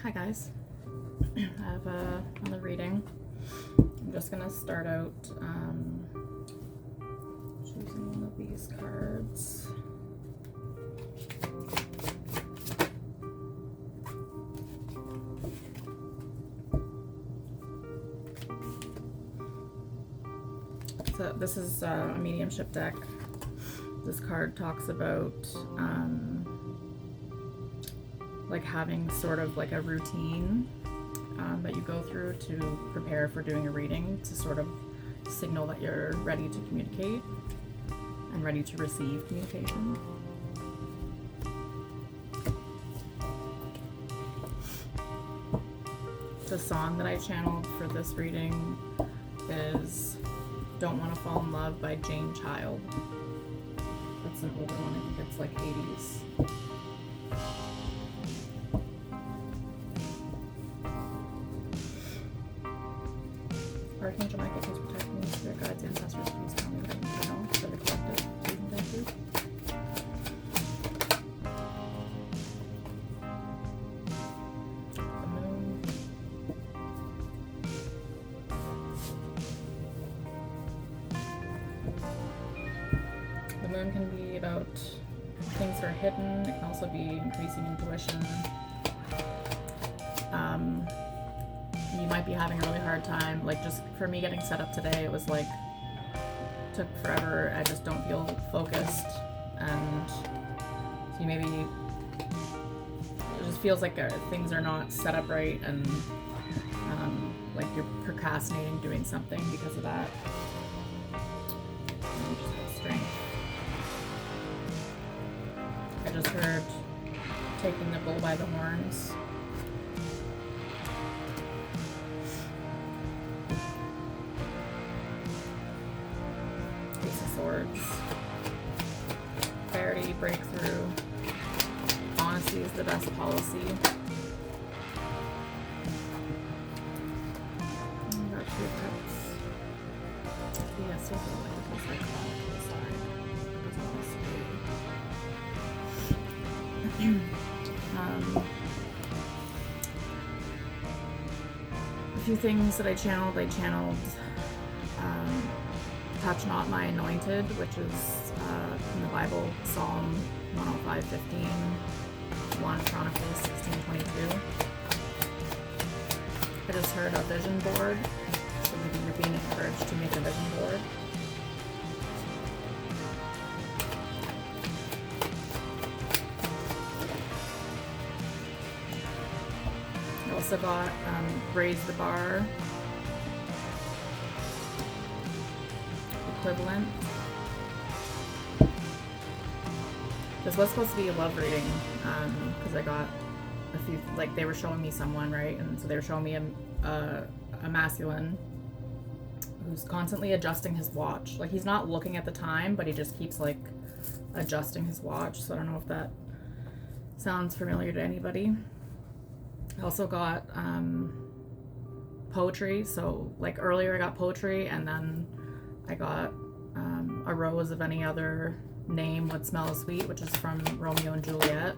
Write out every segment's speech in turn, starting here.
Hi guys, I have another reading. I'm just gonna start out choosing one of these cards. So this is a mediumship deck. This card talks about like having sort of like a routine that you go through to prepare for doing a reading, to sort of signal that you're ready to communicate and ready to receive communication. The song that I channeled for this reading is Don't Want to Fall in Love by Jingling Child. That's an older one, I think it's like 80s. Archangel Michael, please protect me. Spirit guides, ancestors, please tell me what I need to know for the collective. Please and thank you. The moon. The moon can be about things that are hidden. It can also be increasing intuition. You might be having a really hard time, like just for me getting set up today, it was like, took forever. I just don't feel focused, and so you maybe, it just feels like things are not set up right, and like you're procrastinating doing something because of that. And you just have strength. I just heard taking the bull by the horns. Swords. Clarity, breakthrough. Honesty is the best policy. Got 2 cups. Yes, there's a light. It's like Chronicles side. A few things that I channeled. Touch not my anointed, which is in the Bible, Psalm 105:15, 1 Chronicles 16:22. I just heard a vision board, so maybe you're being encouraged to make a vision board. I also got raise the bar. Equivalent. This was supposed to be a love reading because I got a few, like they were showing me someone, right? And so they were showing me a masculine who's constantly adjusting his watch. Like he's not looking at the time, but he just keeps like adjusting his watch. So I don't know if that sounds familiar to anybody. I also got poetry. So like earlier I got poetry, and then I got a rose of any other name would smell sweet, which is from Romeo and Juliet.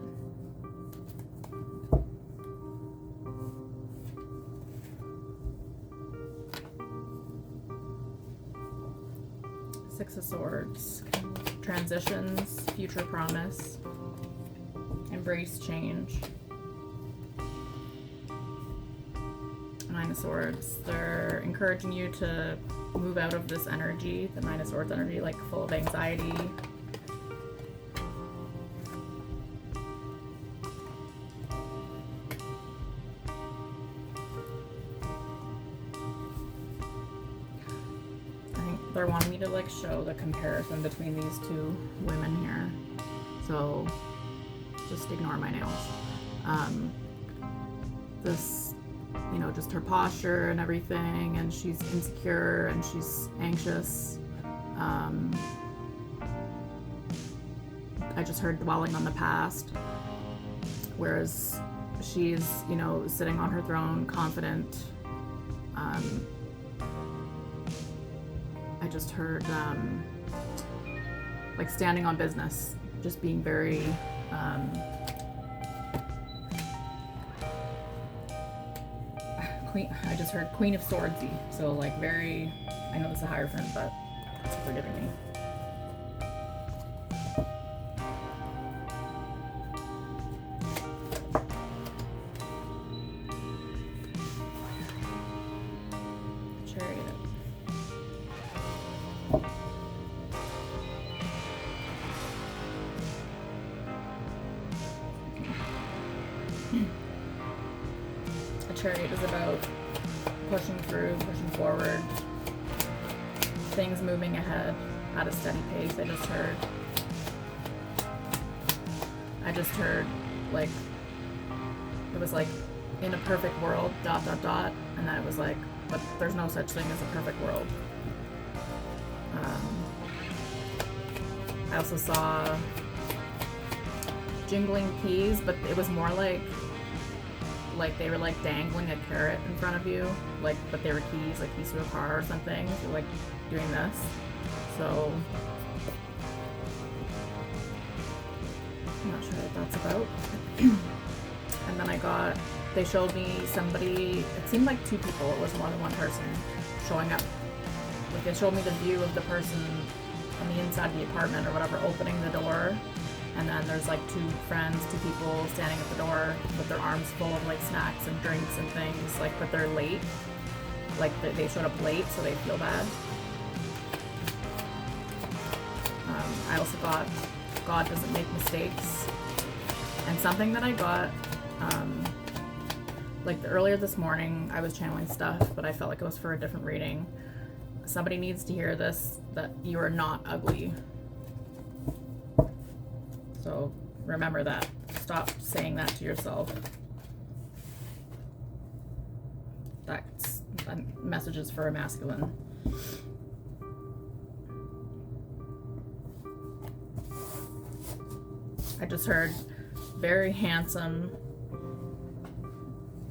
Six of Swords. Transitions, future promise, embrace change. Nine of Swords. They're encouraging you to move out of this energy, the Nine of Swords energy, like full of anxiety. I think they're wanting me to like show the comparison between these two women here. So just ignore my nails. This, you know, just her posture and everything, and she's insecure and she's anxious. I just heard dwelling on the past, whereas she's, you know, sitting on her throne, confident. I just heard like standing on business, just being very I just heard Queen of Swordsy. So like very, I know this is a Hierophant, but it's forgiving me. Chariot. A chariot is about pushing through, pushing forward, things moving ahead at a steady pace. I just heard like, it was like, in a perfect world, ... and then it was like, but there's no such thing as a perfect world. I also saw jingling keys, but it was more like they were like dangling a carrot in front of you, like, but they were keys, like keys to a car or something. If you're like doing this, so I'm not sure what that's about. And then they showed me somebody, it seemed like two people, it was more than one person showing up. Like they showed me the view of the person on the inside of the apartment or whatever, opening the door, and then there's like two people standing at the door with their arms full of like snacks and drinks and things, like, but they're late. Like they showed up late, so they feel bad. I also got God doesn't make mistakes. And something that I got, like earlier this morning, I was channeling stuff, but I felt like it was for a different reading. Somebody needs to hear this, that you are not ugly. So remember that. Stop saying that to yourself. That's messages for a masculine. I just heard very handsome,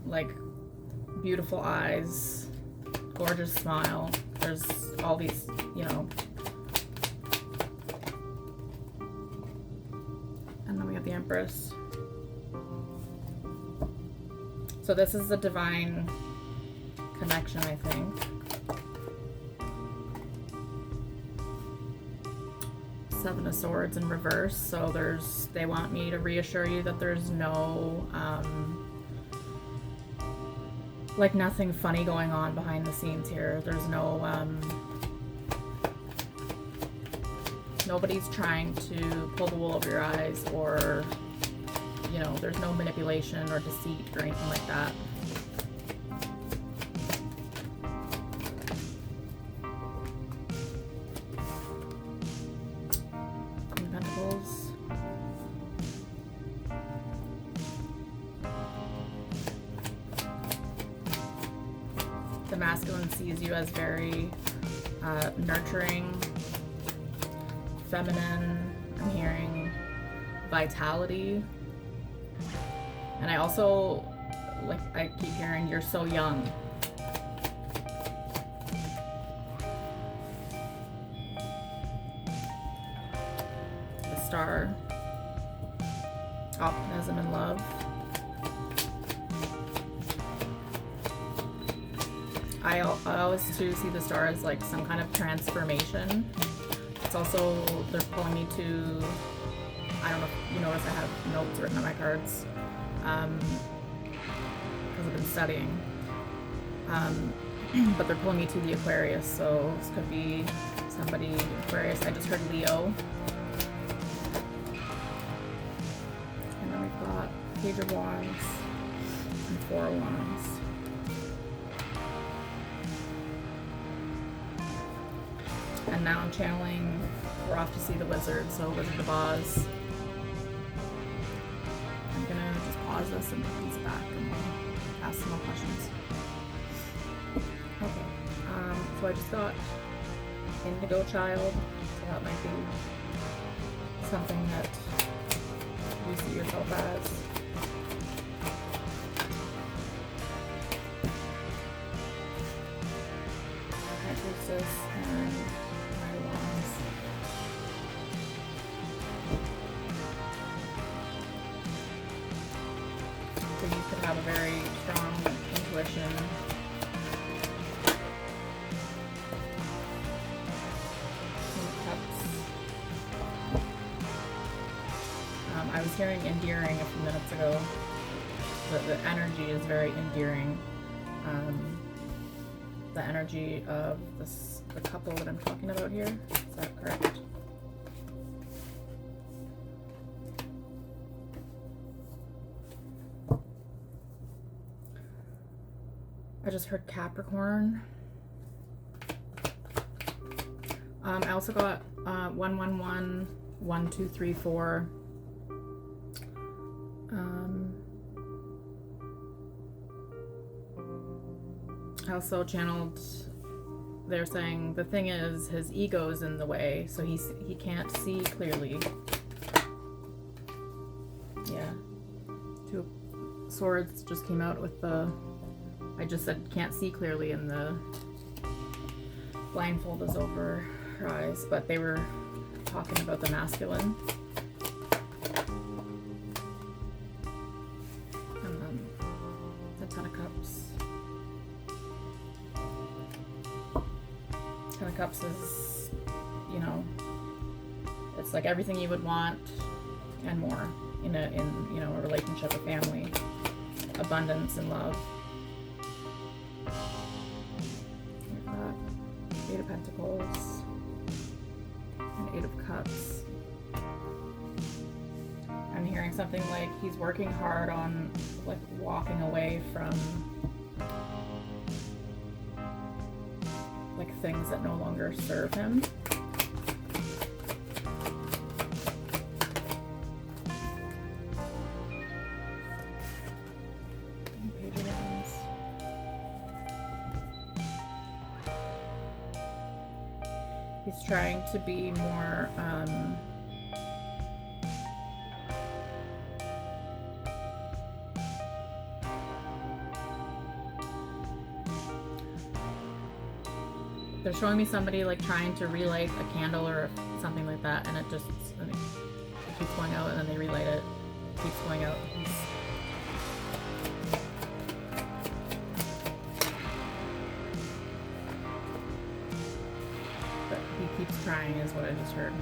like beautiful eyes, gorgeous smile. There's all these, you know. And then we have the Empress. So this is the divine connection, I think. Seven of Swords in reverse. So they want me to reassure you that there's no, like nothing funny going on behind the scenes here. There's no, nobody's trying to pull the wool over your eyes, or, you know, there's no manipulation or deceit or anything like that. Queen of Pentacles. The masculine sees you as very nurturing, feminine. I'm hearing vitality. And I also, like, I keep hearing you're so young. The Star. Optimism and love. I always too see the Star as like some kind of transformation. It's also, they're pulling me to, I don't know if you notice I have notes written on my cards, because I've been studying. But they're pulling me to the Aquarius, so this could be somebody Aquarius. I just heard Leo. And then we've got Page of Wands and Four of Wands. And now I'm channeling, we're off to see the Wizard, so Wizard of Oz. I'm gonna just pause this and put these back and we'll ask some more questions. Okay, so I just got Indigo Child, so that might be something that you see yourself as. High Priestess and so you could have a very strong intuition was hearing endearing a few minutes ago. The energy is very endearing. The energy of the couple that I'm talking about here. Is that correct? I just heard Capricorn. I also got 111, 1234. I also channeled, they're saying the thing is his ego's in the way, so he can't see clearly. Yeah. Two of Swords just came out with the, I just said can't see clearly, and the blindfold is over her eyes, but they were talking about the masculine. And then the Ten of Cups. Ten of Cups is, you know, it's like everything you would want and more in you know, a relationship, a family, abundance and love. We've got Eight of Pentacles and Eight of Cups. I'm hearing something like he's working hard on like walking away from like things that no longer serve him. Page of Wands. He's trying to be more they're showing me somebody like trying to relight a candle or something like that, and it keeps going out, and then they relight it. It keeps going out. But he keeps trying is what I just heard.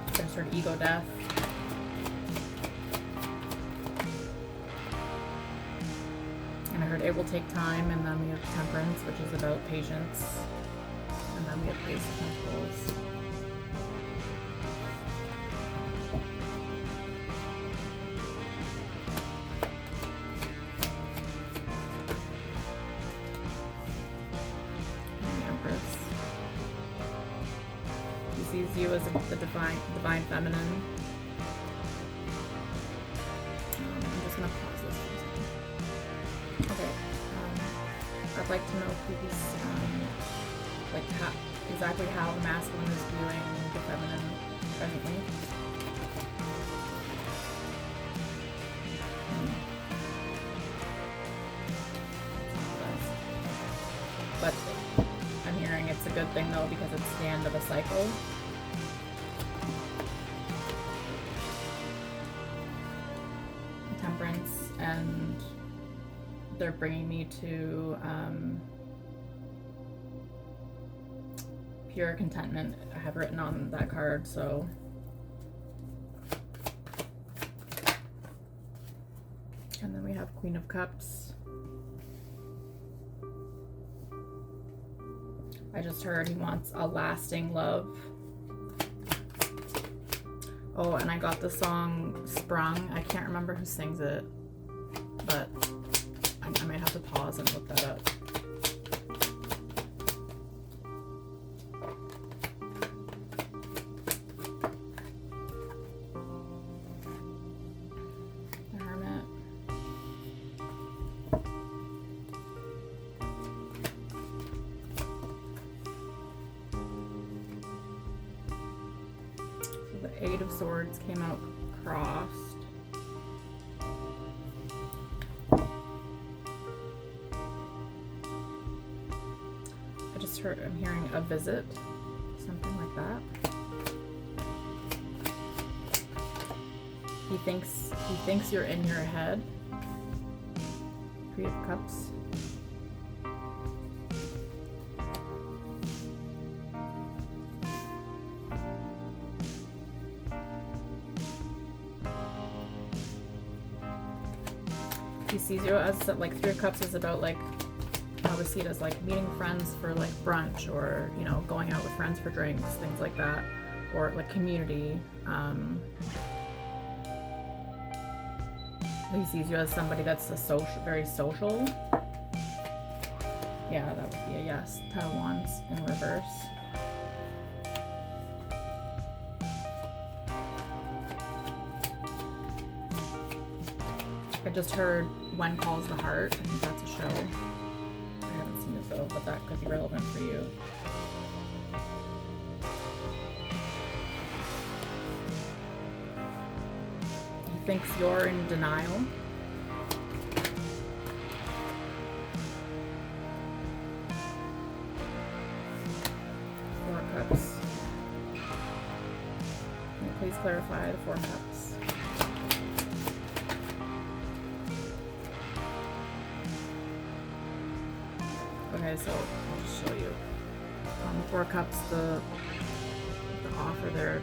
I just heard ego death. And I heard it will take time, and then we have Temperance, which is about patience, and then we have Ace of Pentacles. And the Empress. He sees you as the divine feminine. I'm just gonna pause this for a second. Okay, I'd like to know please, like exactly how the masculine is viewing the feminine presently. But I'm hearing it's a good thing though, because it's the end of a cycle. Temperance, and they're bringing me to pure contentment. I have written on that card, so and then we have Queen of Cups. I just heard he wants a lasting love. Oh, and I got the song Sprung. I can't remember who sings it, but I might have to pause and look that up. The Hermit. So the Eight of Swords came out crossed. I'm hearing a visit, something like that. He thinks you're in your head. Three of Cups. he sees you as like Three of Cups is about like, I would see it as like meeting friends for like brunch, or you know, going out with friends for drinks, things like that, or like community. He sees you as somebody that's very social. Yeah, that would be a yes. Ten of Wands in reverse. I just heard When Calls the Heart. I think that's a show. I haven't seen it though, but that could be relevant for you. He thinks you're in denial. Four of Cups. Can you please clarify the Four of Cups? Okay, so I'll just show you. Four of Cups, the offer there.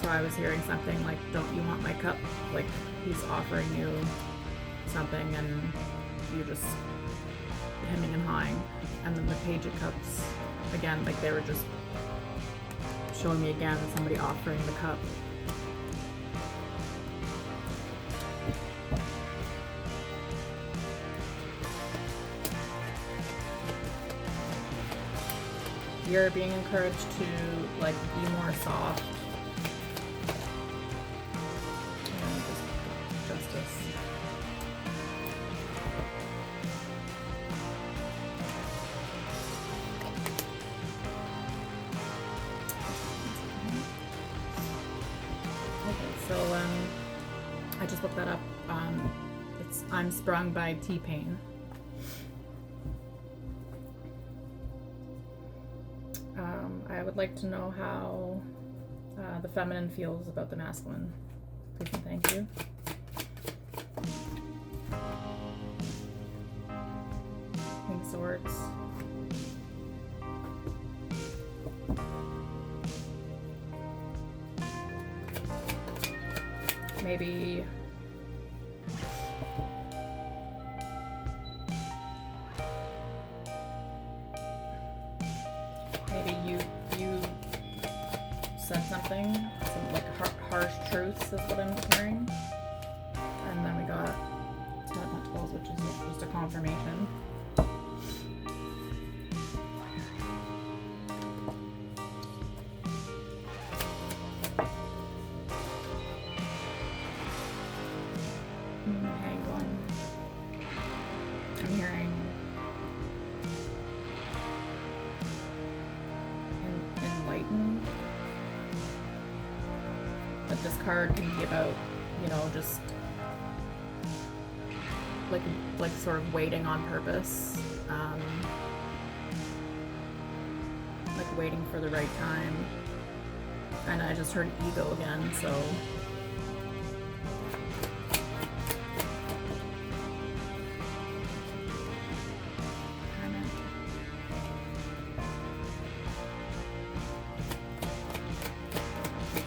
So I was hearing something like, don't you want my cup? Like he's offering you something and you're just hemming and hawing. And then the Page of Cups, again, like they were just showing me again somebody offering the cup. You're being encouraged to like be more soft. And just Justice. Okay, so I just looked that up. It's I'm Sprung by T-Pain. I would like to know how the feminine feels about the masculine. Please and thank you. King of Swords. Maybe you said something, some like harsh truths is what I'm hearing. And then we got Ten of Pentacles, which is just a confirmation. Hang on. I'm hearing enlightened. But this card can be about, you know, just like sort of waiting on purpose, like waiting for the right time. And I just heard ego again, so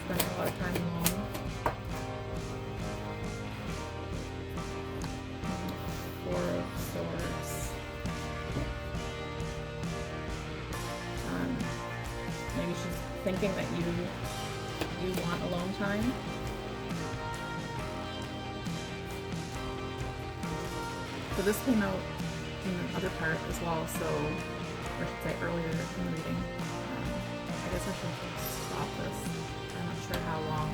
spend a lot of time alone. Four of Swords. Maybe she's thinking that you want alone time. So this came out in the other part as well, so, or I should say earlier in the reading. I guess I should stop this. I'm not sure how long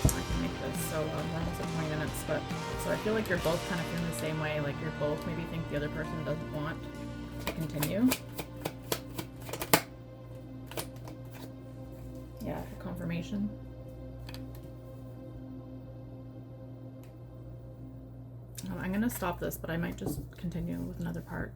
I can make this, so we're almost at 20 minutes, but so I feel like you're both kind of feeling the same way, like you're both maybe think the other person doesn't want to continue. Yeah, confirmation. I'm gonna stop this, but I might just continue with another part.